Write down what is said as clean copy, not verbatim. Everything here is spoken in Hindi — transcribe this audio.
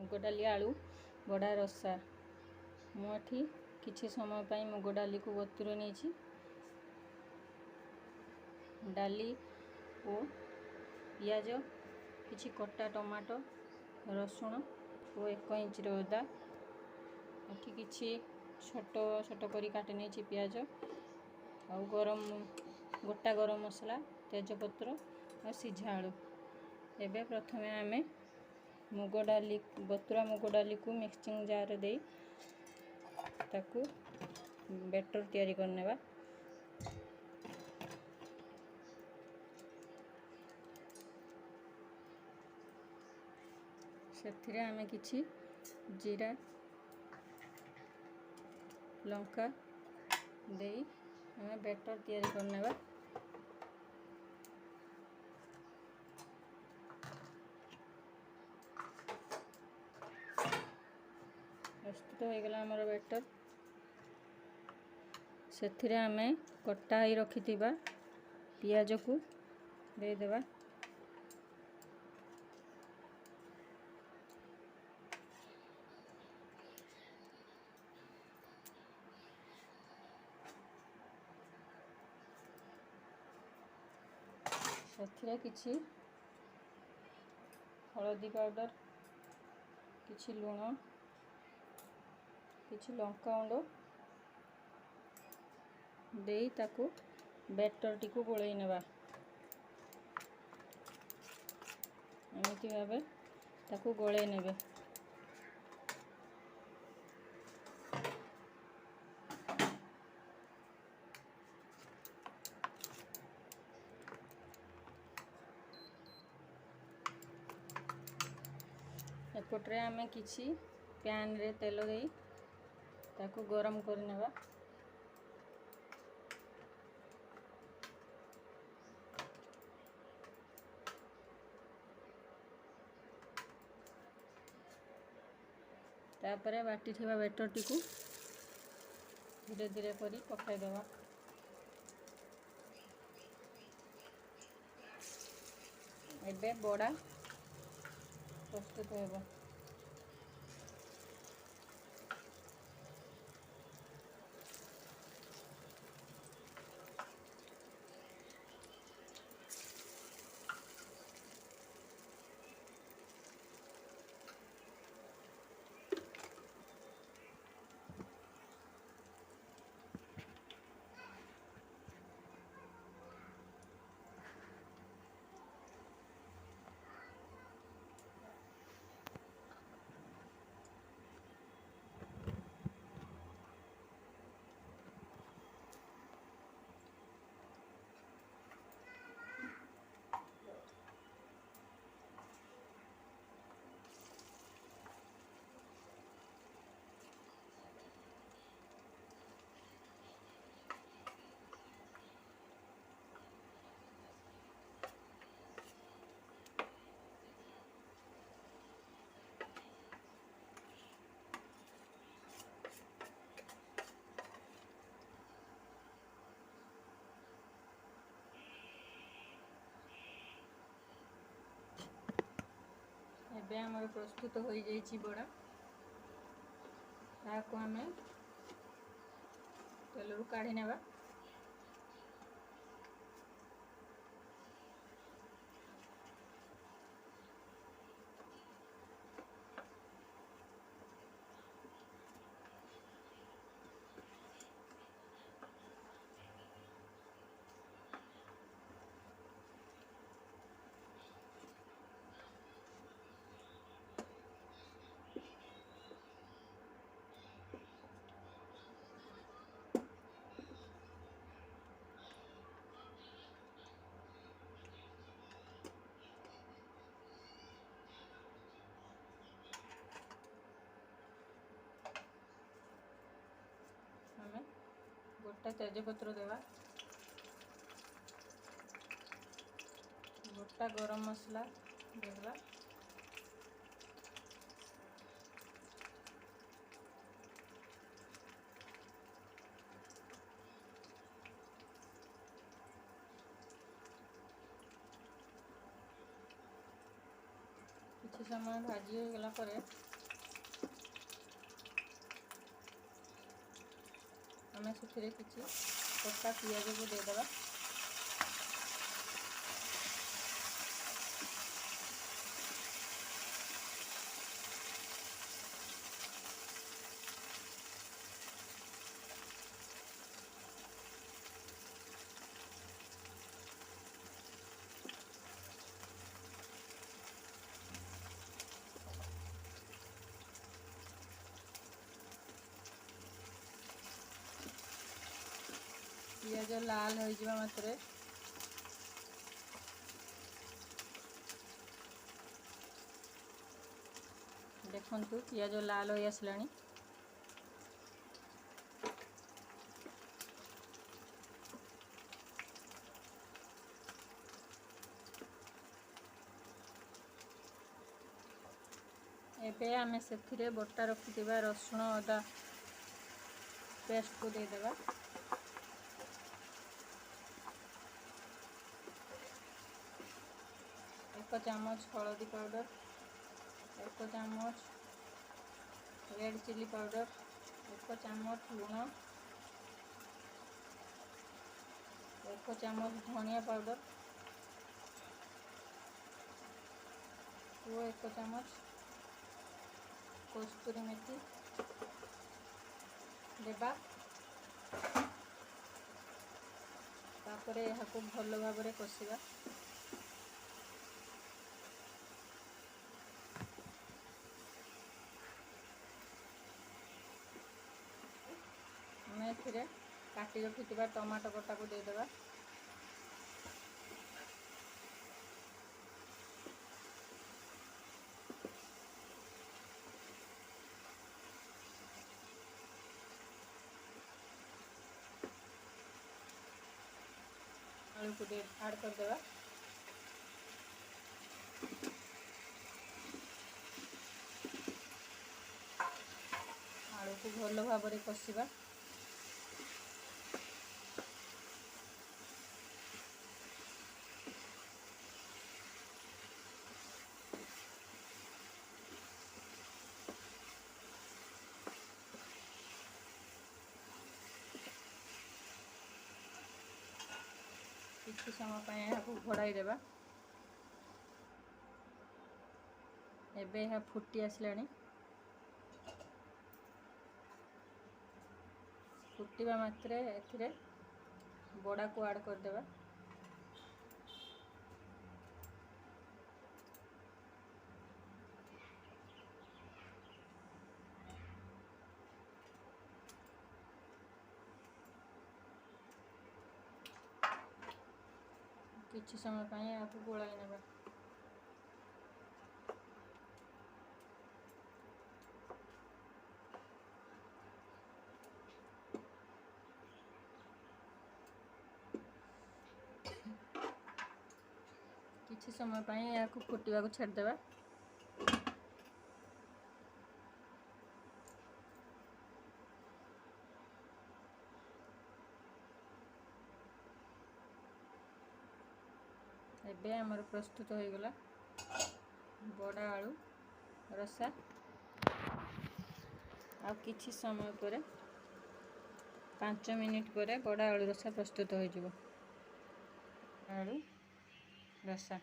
मुग डाली आलू बड़ा रसा मुठी किछि समय पाई मुग डाली को बतुरे नहीं डाली और पियाज किछि कटा टमाटो रसुण और 1 इंच अदा एठी किछि छोट छोट करी काटी नहीं पियाज आउ गरम गोटा गरम मसला तेजपत्र और सिझा आलू। एबे प्रथमे आमे मुग डाली बतुरा मुग डाली को मिक्सिंग जार दे ताकू बैटर तैयारी करनेबा। सेथिरे आमे किछि जीरा लंका दे आमे बैटर तैयारी करनेबा। प्रस्तुत हो गला हमर बैटर। सेथिरे आमे कटा ही रखिथिबा पियाज को दे देबा। सेथिरे किछि हळदी पाउडर किछि लूण किछि लंका गुंड देई ताकू बैटर टी को गोळेई नेबा। एमिति भाबे ताकू गोळेई नेबे। एपटरे आमे किछि पैन रे तेल देई ताकू गरम कर नेबा। तापरे बाटी थिबा बैटर टी को धीरे धीरे करी पकाई देबा। एबे बड़ा प्रस्तुत होबा। एबे हमर प्रस्तुत हो जाइछि बड़ा। ताको हमें तेलरू काढ़ी नेबा। हमें गोटा तेजपत्र देवा, गोटा गरम मसला देवा, किसी समय भाजी हो गला परे ଆମେ ସେଥିରେ କିଛି କଟା ପିଆଜକୁ ଦେଇଦେବା। ପିଆଜ ଲାଲ ହୋଇଯିବା ମାତ୍ରେ ଦେଖନ୍ତୁ ପିଆଜ ଲାଲ ହୋଇ ଆସିଲାଣି। ଏବେ ଆମେ ସେଥିରେ ବଟା ରଖିଥିବା ରସୁଣ ଅଦା ପେଷ୍ଟକୁ ଦେଇଦେବା। एक चामच हल्दी पाउडर, एक चामच रेड चिली पाउडर, एक चामच लुण, एक चामच धनिया पाउडर और एक चामच कस्तूरी मेथी देबा। तापरे यह भल भाव कषिबा। आम ए काटी रखिथिबा टमाटो कटा को देदेबा। आलू को ऐड कर देबा। आलू को भल भाव कषिबा। किसी समय यहाँ घोड़ाई देबा। एबे यह फुटी आसलानी। फुटिबा मात्रे एथिरे बड़ा को ऐड कर देबा। किसी समय यहाँ गोलाई नेबा। किसी समय यहाँ फुटवा को छाड़देबा। एबे हमर प्रस्तुत हो गला बड़ा आलू रसा। आ किछि समय पर 5 मिनिट पर बड़ा आलू रसा प्रस्तुत हो जिवो। आलू रसा।